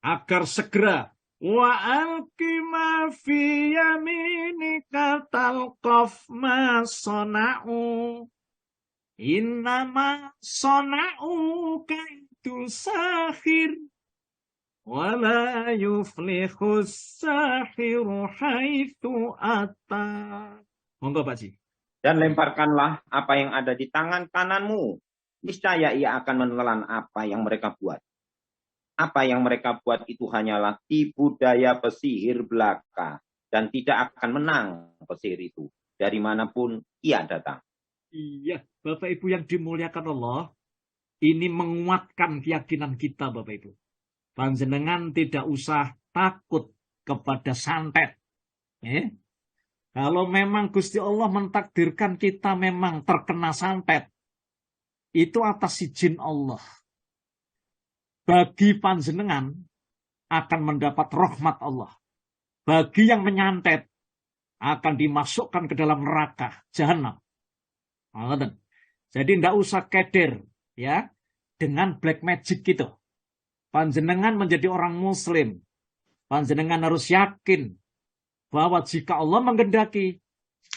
agar segera wa alqi ma fi yaminika talqaf ma sana'u innama sana'u kaitu sahir wala yuflihus sahiru haitsu ata. Monggo Pak Ji. Dan lemparkanlah apa yang ada di tangan kananmu. Niscaya ia akan menelan apa yang mereka buat. Apa yang mereka buat itu hanyalah tipu daya pesihir belaka. Dan tidak akan menang pesihir itu. Dari manapun ia datang. Iya, Bapak Ibu yang dimuliakan Allah. Ini menguatkan keyakinan kita Bapak Ibu. Panjenengan tidak usah takut kepada santet. Kalau memang Gusti Allah mentakdirkan kita memang terkena santet, itu atas izin Allah. Bagi panjenengan akan mendapat rahmat Allah. Bagi yang menyantet akan dimasukkan ke dalam neraka jahanam. Jadi tidak usah keder ya dengan black magic gitu. Panjenengan menjadi orang muslim. Panjenengan harus yakin bahwa jika Allah menghendaki,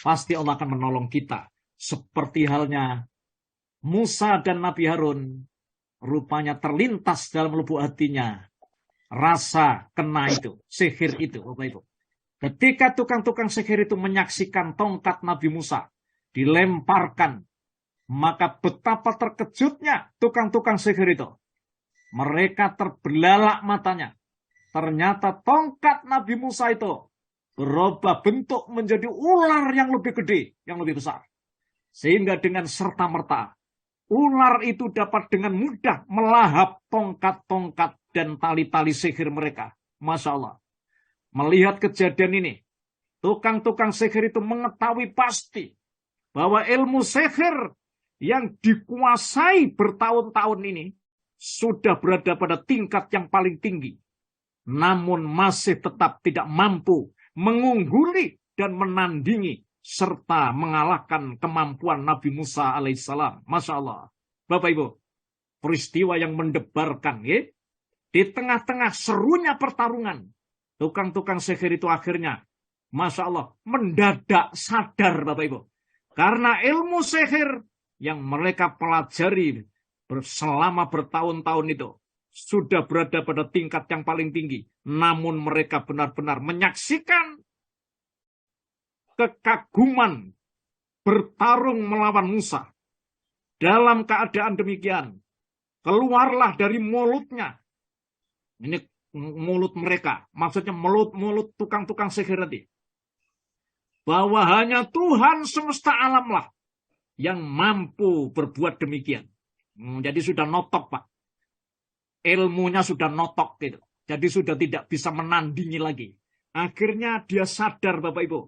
pasti Allah akan menolong kita. Seperti halnya Musa dan Nabi Harun, rupanya terlintas dalam lubuk hatinya rasa kena itu, sihir itu, Bapak Ibu. Ketika tukang-tukang sihir itu menyaksikan tongkat Nabi Musa dilemparkan, maka betapa terkejutnya tukang-tukang sihir itu. Mereka terbelalak matanya. Ternyata tongkat Nabi Musa itu berubah bentuk menjadi ular yang lebih gede, yang lebih besar. Sehingga dengan serta-merta, ular itu dapat dengan mudah melahap tongkat-tongkat dan tali-tali sihir mereka. Masya Allah. Melihat kejadian ini, tukang-tukang sihir itu mengetahui pasti bahwa ilmu sihir yang dikuasai bertahun-tahun ini sudah berada pada tingkat yang paling tinggi. Namun masih tetap tidak mampu mengungguli dan menandingi serta mengalahkan kemampuan Nabi Musa alaihissalam. Masya Allah. Bapak Ibu, peristiwa yang mendebarkan ya, di tengah-tengah serunya pertarungan, tukang-tukang sihir itu akhirnya, Masya Allah, mendadak sadar Bapak Ibu. Karena ilmu sihir yang mereka pelajari selama bertahun-tahun itu sudah berada pada tingkat yang paling tinggi. Namun mereka benar-benar menyaksikan kekaguman bertarung melawan Musa. Dalam keadaan demikian, keluarlah dari mulutnya. Ini mulut mereka, maksudnya mulut tukang-tukang sihir tadi. Bahwa hanya Tuhan semesta alamlah yang mampu berbuat demikian. Jadi sudah notok Pak. Ilmunya sudah notok gitu. Jadi sudah tidak bisa menandingi lagi. Akhirnya dia sadar Bapak Ibu.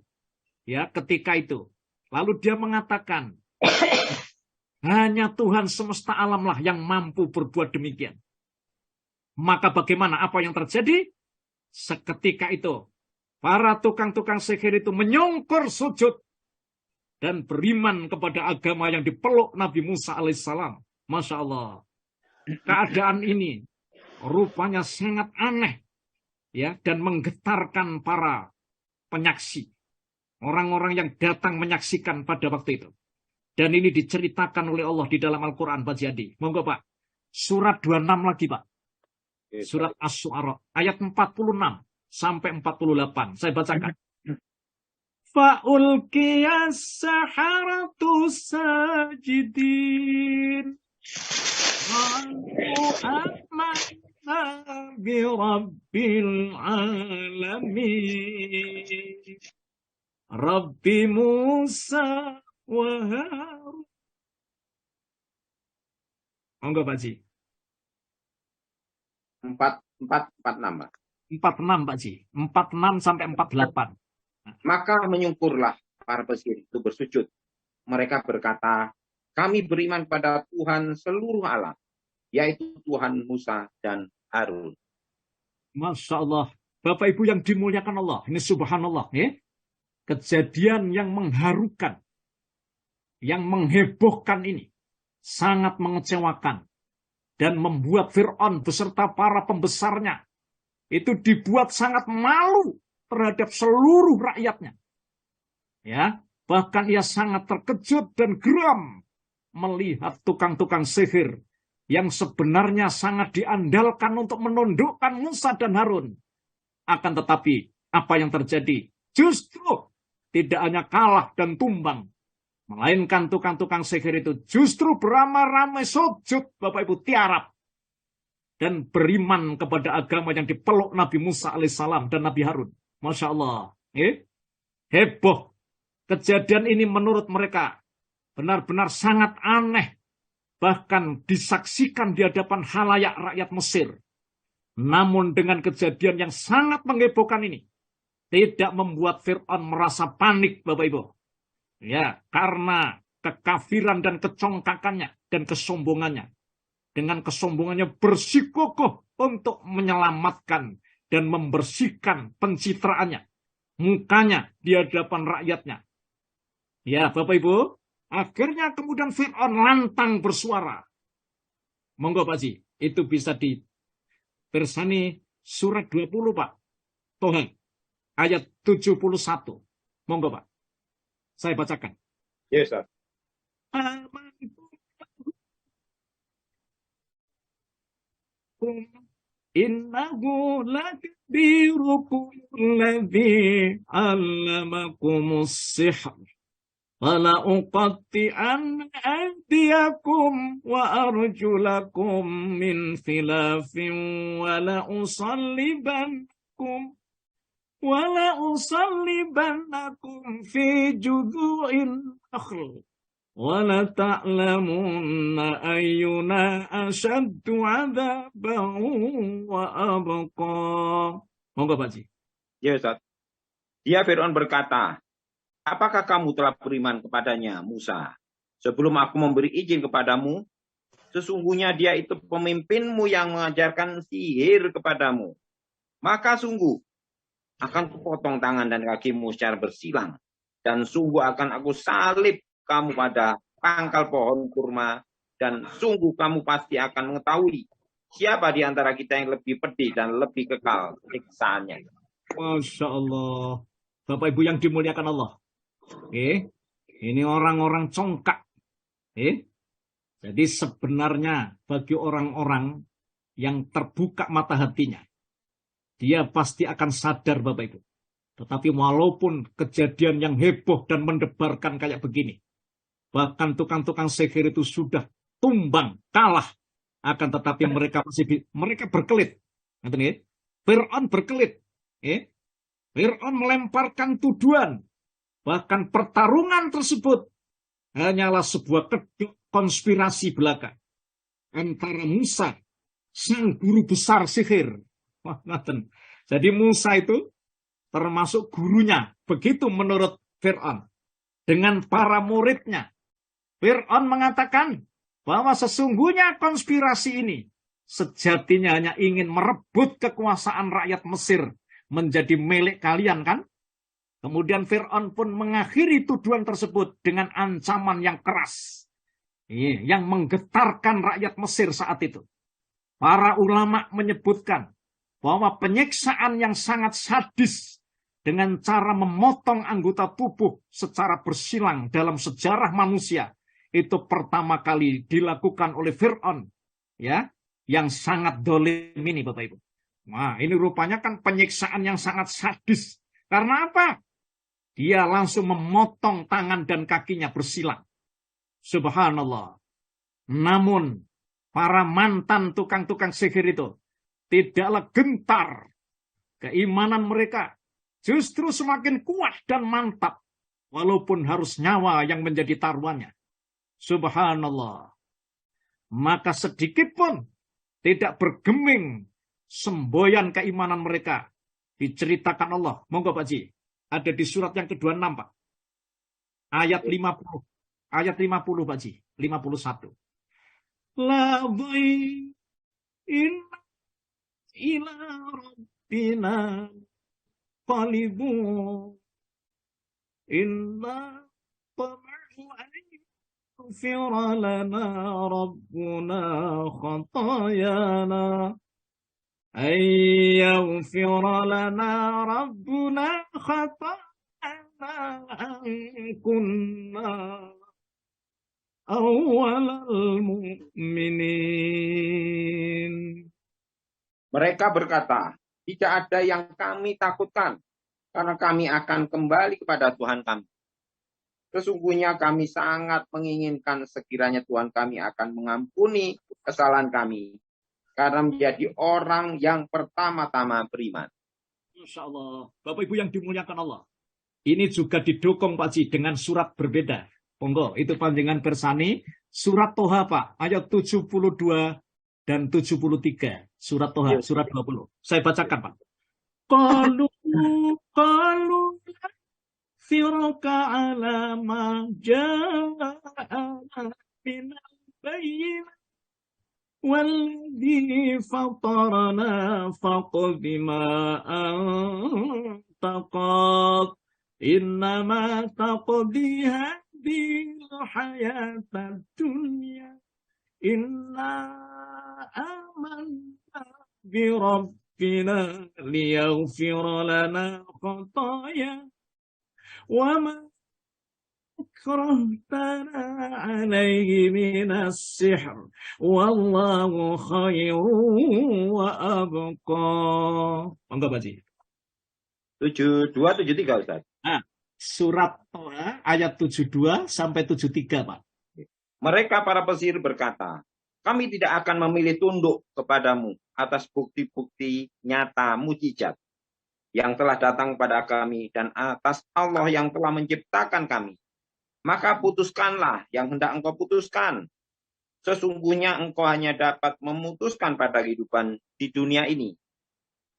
Ya, ketika itu. Lalu dia mengatakan, hanya Tuhan semesta alamlah yang mampu berbuat demikian. Maka bagaimana? Apa yang terjadi? Seketika itu, para tukang-tukang sihir itu menyungkur sujud dan beriman kepada agama yang dipeluk Nabi Musa alaihissalam. Masya Allah. Keadaan ini rupanya sangat aneh, ya, dan menggetarkan para penyaksi. Orang-orang yang datang menyaksikan pada waktu itu. Dan ini diceritakan oleh Allah di dalam Al-Quran, Pak Jadi. Monggo, Pak. Surat 26 lagi, Pak. Surat Asy-Syu'ara, ayat 46 sampai 48. Saya bacakan. Fa'ulqiyas saharatu sajidin. Qalu amanna bi rabbil alamin. Rabbi Musa wa Harun. Monggo, Pak Ji. 46, Pak. 46, Pak Ji. 46 sampai 48. Maka menyungkurlah para pesihir itu bersujud. Mereka berkata, kami beriman pada Tuhan seluruh alam, yaitu Tuhan Musa dan Harun. Masya Allah. Bapak Ibu yang dimuliakan Allah. Ini subhanallah. Ya? Kejadian yang mengharukan, yang menghebohkan ini, sangat mengecewakan. Dan membuat Fir'aun beserta para pembesarnya itu dibuat sangat malu terhadap seluruh rakyatnya. Ya, bahkan ia sangat terkejut dan geram melihat tukang-tukang sihir yang sebenarnya sangat diandalkan untuk menundukkan Musa dan Harun. Akan tetapi, apa yang terjadi? Justru tidak hanya kalah dan tumbang, melainkan tukang-tukang sihir itu justru beramai-ramai sujud, Bapak Ibu, tiarap. Dan beriman kepada agama yang dipeluk Nabi Musa alaihissalam dan Nabi Harun. Masya Allah. Heboh. Kejadian ini menurut mereka benar-benar sangat aneh. Bahkan disaksikan di hadapan halayak rakyat Mesir. Namun dengan kejadian yang sangat menghebohkan ini, tidak membuat Fir'aun merasa panik, Bapak Ibu. Ya, karena kekafiran dan kecongkakannya dan kesombongannya. Dengan kesombongannya bersikukuh untuk menyelamatkan dan membersihkan pencitraannya. Mukanya di hadapan rakyatnya. Ya, Bapak Ibu, akhirnya kemudian Fir'aun lantang bersuara. Monggo, Pak Ji, itu bisa dipersani surat 20, Pak. Tuhan, ayat 71. Monggo, Pak. Saya bacakan. Yes, sir. Innahu lakabirukum alladhi 'allamakumus sihr. Fala uqatti'anna aydiyakum wa arjulakum min khilafin wa la usallibannakum fi judhu'in nakhl. Wala ta'lamunna ayyuna asyaddu 'adzaban wa abqa. Monggo, Pak Ji. Ya, Ustaz. Dia Fir'aun berkata, apakah kamu telah beriman kepadanya, Musa? Sebelum aku memberi izin kepadamu, sesungguhnya dia itu pemimpinmu yang mengajarkan sihir kepadamu. Maka sungguh akan kupotong tangan dan kakimu secara bersilang. Dan sungguh akan aku salib kamu pada pangkal pohon kurma, dan sungguh kamu pasti akan mengetahui siapa di antara kita yang lebih pedih dan lebih kekal siksaannya. Masya Allah. Bapak Ibu yang dimuliakan Allah. Ini orang-orang congkak. Jadi sebenarnya bagi orang-orang yang terbuka mata hatinya, dia pasti akan sadar, Bapak Ibu. Tetapi walaupun kejadian yang heboh dan mendebarkan kayak begini, bahkan tukang-tukang sihir itu sudah tumbang, kalah. Akan tetapi mereka berkelit. Fir'aun berkelit. Fir'aun melemparkan tuduhan. Bahkan pertarungan tersebut hanyalah sebuah konspirasi belaka antara Musa, sang guru besar sihir. Jadi Musa itu termasuk gurunya. Begitu menurut Fir'aun. Dengan para muridnya. Fir'aun mengatakan bahwa sesungguhnya konspirasi ini sejatinya hanya ingin merebut kekuasaan rakyat Mesir menjadi milik kalian kan? Kemudian Fir'aun pun mengakhiri tuduhan tersebut dengan ancaman yang keras. Yang menggetarkan rakyat Mesir saat itu. Para ulama menyebutkan bahwa penyiksaan yang sangat sadis dengan cara memotong anggota tubuh secara bersilang dalam sejarah manusia itu pertama kali dilakukan oleh Fir'aun, ya, yang sangat dolim ini, Bapak Ibu. Nah, ini rupanya kan penyiksaan yang sangat sadis. Karena apa? Dia langsung memotong tangan dan kakinya bersilang. Subhanallah. Namun, para mantan tukang-tukang sihir itu tidaklah gentar. Keimanan mereka justru semakin kuat dan mantap. Walaupun harus nyawa yang menjadi taruhannya. Subhanallah. Maka sedikit pun tidak bergeming semboyan keimanan mereka. Diceritakan Allah. Monggo Pak Ji. Ada di surat yang ke-26 Pak. Ayat 50. Ayat 50 Pak Ji. 51. La dhain inna ila rabbina qalibu inna tama'u an yaghfira lana rabbuna khatayana an yaghfira lana rabbuna khatayana an kunna awalal mu'minin. Mereka berkata, tidak ada yang kami takutkan, karena kami akan kembali kepada Tuhan kami. Sesungguhnya kami sangat menginginkan sekiranya Tuhan kami akan mengampuni kesalahan kami, karena menjadi orang yang pertama-tama beriman. Masya Allah. Bapak Ibu yang dimuliakan Allah. Ini juga didukung Pak Ji dengan surat berbeda. Monggo, itu panjangan Persani, surat Toha Pak, ayat 72 dan 73. Surat Toha, surat 20. Saya bacakan Pak. Qalu firqa ala ma ja'ana minal bayyinah walladhi fatarana faqd ma anta qad innama taqdiha بالحياة الدنيا إنا آمنا بربنا ليغفر لنا خطايا وما أكرهتنا عليه من السحر والله خير وأبقى. Enggak Pak Ji. 72, 73 Ustaz. Surat Toha ayat 72 sampai 73, Pak. Mereka para pesihir berkata, kami tidak akan memilih tunduk kepadamu atas bukti-bukti nyata mujizat yang telah datang pada kami dan atas Allah yang telah menciptakan kami. Maka putuskanlah yang hendak engkau putuskan. Sesungguhnya engkau hanya dapat memutuskan pada kehidupan di dunia ini.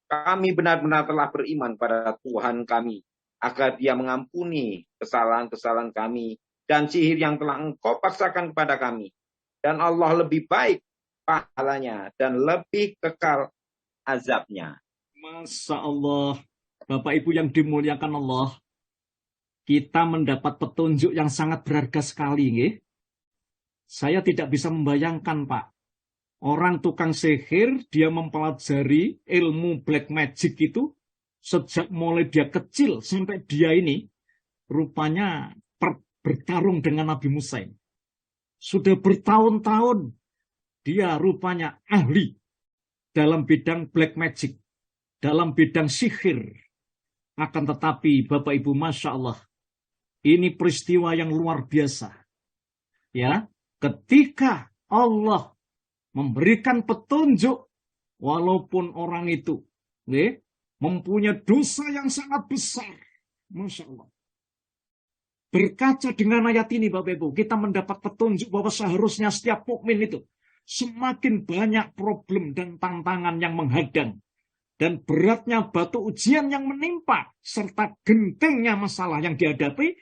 Kami benar-benar telah beriman pada Tuhan kami, agar dia mengampuni kesalahan-kesalahan kami dan sihir yang telah engkau paksakan kepada kami. Dan Allah lebih baik pahalanya dan lebih kekal azabnya. Masya Allah. Bapak Ibu yang dimuliakan Allah, kita mendapat petunjuk yang sangat berharga sekali. Nggih. Saya tidak bisa membayangkan Pak. Orang tukang sihir, dia mempelajari ilmu black magic itu sejak mulai dia kecil sampai dia ini rupanya bertarung dengan Nabi Musa. Sudah bertahun-tahun dia rupanya ahli dalam bidang black magic, dalam bidang sihir. Akan tetapi Bapak Ibu Masya Allah, ini peristiwa yang luar biasa. Ya, ketika Allah memberikan petunjuk, walaupun orang itu mempunyai dosa yang sangat besar. Masya Allah. Berkaca dengan ayat ini Bapak Ibu, kita mendapat petunjuk bahwa seharusnya setiap mukmin itu semakin banyak problem dan tantangan yang menghadang. Dan beratnya batu ujian yang menimpa, serta gentengnya masalah yang dihadapi,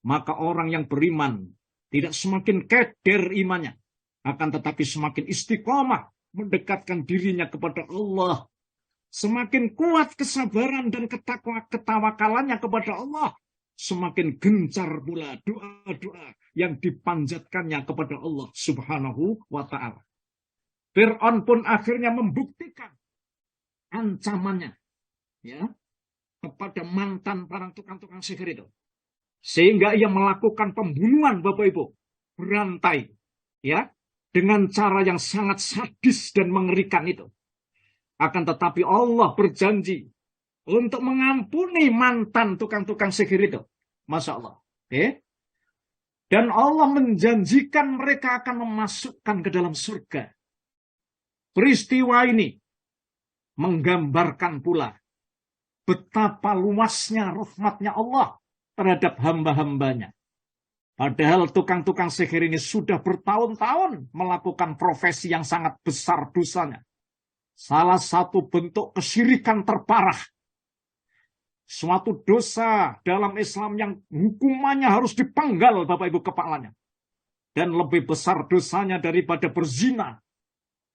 maka orang yang beriman tidak semakin keder imannya, akan tetapi semakin istiqomah mendekatkan dirinya kepada Allah. semakin kuat kesabaran dan ketawakalannya kepada Allah, semakin gencar pula doa-doa yang dipanjatkannya kepada Allah Subhanahu wa ta'ala. Fir'aun pun akhirnya membuktikan ancamannya ya kepada mantan para tukang-tukang sihir itu. Sehingga ia melakukan pembunuhan, Bapak Ibu, berantai ya dengan cara yang sangat sadis dan mengerikan itu. Akan tetapi Allah berjanji untuk mengampuni mantan tukang-tukang sihir itu. Masya Allah. Dan Allah menjanjikan mereka akan memasukkan ke dalam surga. Peristiwa ini menggambarkan pula betapa luasnya rahmatnya Allah terhadap hamba-hambanya. Padahal tukang-tukang sihir ini sudah bertahun-tahun melakukan profesi yang sangat besar dosanya. Salah satu bentuk kesyirikan terparah. Suatu dosa dalam Islam yang hukumannya harus dipenggal Bapak Ibu kepalanya. Dan lebih besar dosanya daripada berzina.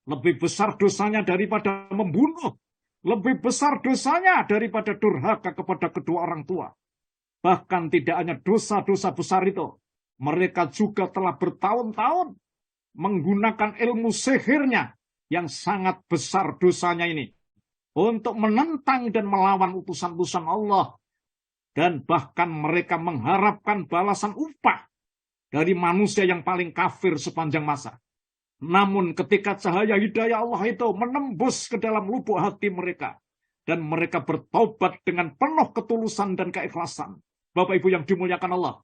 Lebih besar dosanya daripada membunuh. Lebih besar dosanya daripada durhaka kepada kedua orang tua. Bahkan tidak hanya dosa-dosa besar itu. Mereka juga telah bertahun-tahun menggunakan ilmu sihirnya yang sangat besar dosanya ini. Untuk menentang dan melawan utusan-utusan Allah. Dan bahkan mereka mengharapkan balasan upah dari manusia yang paling kafir sepanjang masa. Namun ketika cahaya hidayah Allah itu menembus ke dalam lubuk hati mereka. Dan mereka bertobat dengan penuh ketulusan dan keikhlasan. Bapak Ibu yang dimuliakan Allah.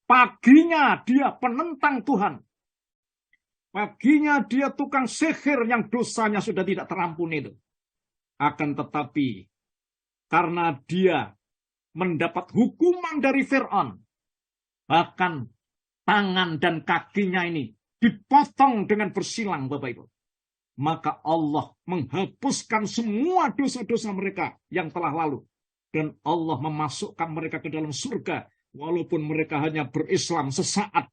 Paginya dia penentang Tuhan. Paginya dia tukang sihir yang dosanya sudah tidak terampuni itu. Akan tetapi karena dia mendapat hukuman dari Fir'aun. Bahkan tangan dan kakinya ini dipotong dengan bersilang, Bapak Ibu. Maka Allah menghapuskan semua dosa-dosa mereka yang telah lalu. Dan Allah memasukkan mereka ke dalam surga. Walaupun mereka hanya berislam sesaat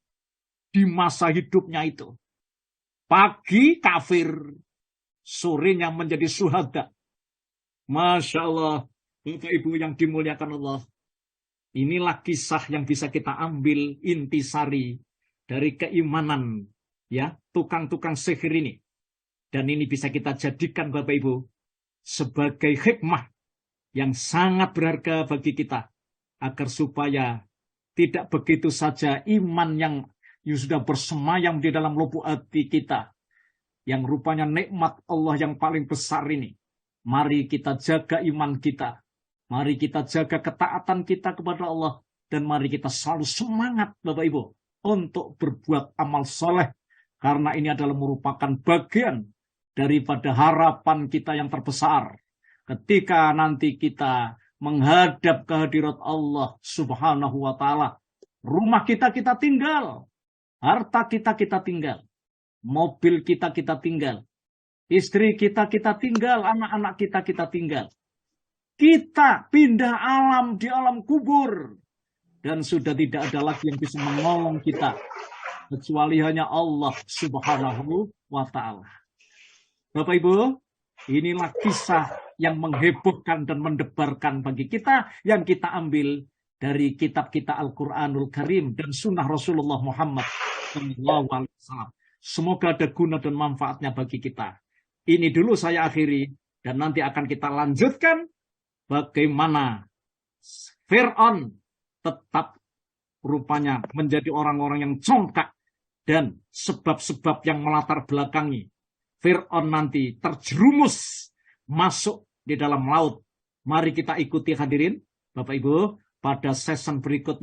di masa hidupnya itu. Pagi kafir, sorenya menjadi syuhada. Masya Allah, Bapak Ibu yang dimuliakan Allah. Inilah kisah yang bisa kita ambil intisari dari keimanan ya tukang-tukang sihir ini. Dan ini bisa kita jadikan Bapak Ibu sebagai hikmah yang sangat berharga bagi kita. Agar supaya tidak begitu saja iman yang sudah bersemayam di dalam lubuk hati kita. Yang rupanya nikmat Allah yang paling besar ini. Mari kita jaga iman kita. Mari kita jaga ketaatan kita kepada Allah. Dan mari kita selalu semangat Bapak Ibu. Untuk berbuat amal soleh. Karena ini adalah merupakan bagian daripada harapan kita yang terbesar. Ketika nanti kita menghadap kehadirat Allah Subhanahu wa ta'ala. Rumah kita tinggal. Harta kita tinggal. Mobil kita tinggal. Istri kita tinggal. Anak-anak kita tinggal. Kita pindah alam di alam kubur. Dan sudah tidak ada lagi yang bisa menolong kita. Kecuali hanya Allah Subhanahu wa ta'ala. Bapak Ibu, inilah kisah yang menghebohkan dan mendebarkan bagi kita yang kita ambil dari kitab kita Al-Quranul Karim dan sunnah Rasulullah Muhammad SAW. Semoga ada guna dan manfaatnya bagi kita. Ini dulu saya akhiri dan nanti akan kita lanjutkan bagaimana Fir'aun tetap rupanya menjadi orang-orang yang congkak dan sebab-sebab yang melatar belakangi Fir'aun nanti terjerumus masuk di dalam laut. Mari kita ikuti hadirin, Bapak Ibu, pada season berikutnya.